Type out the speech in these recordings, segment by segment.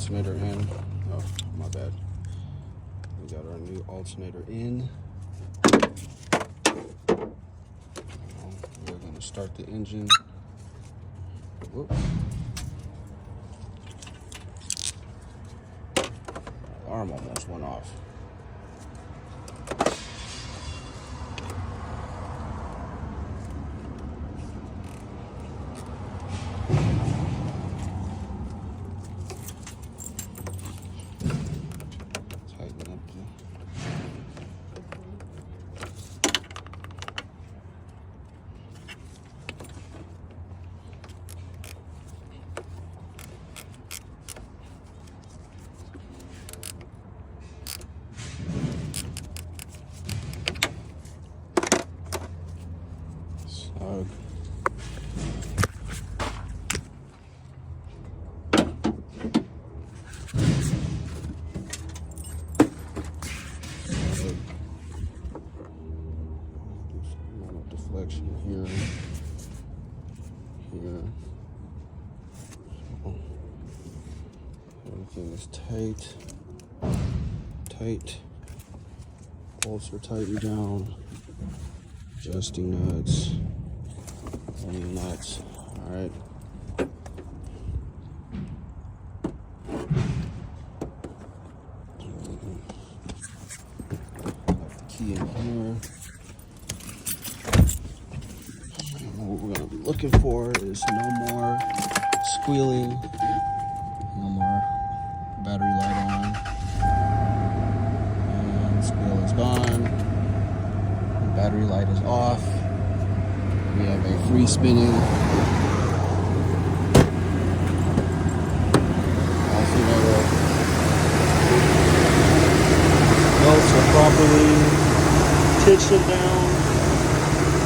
alternator in. Oh, my bad. We got our new alternator in. We're going to start the engine. Whoop. Alarm almost went off. Tighten up so deflection here, here. So everything is tight. Bolts are tightened down. Adjusting nuts. Any nuts. All right. Left the key in here. What we're going to be looking for is no more squealing, no more battery light on, and squeal is gone, the battery light is off, we have a free spinning alternator. Belts are properly tensioned down.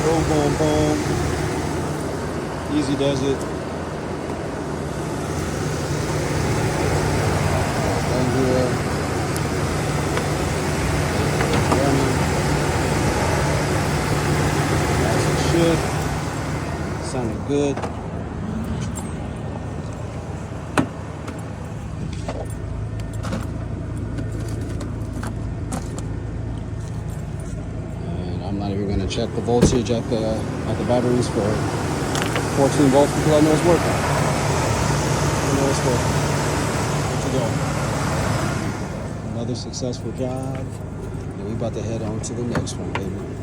Boom, boom, boom. Easy does it. Down here. Running. As it should. Sounded good. And I'm not even going to check the voltage at the batteries for 14 volts because I know it's working. I know it's working. Good to go. Another successful job. And we about to head on to the next one, baby.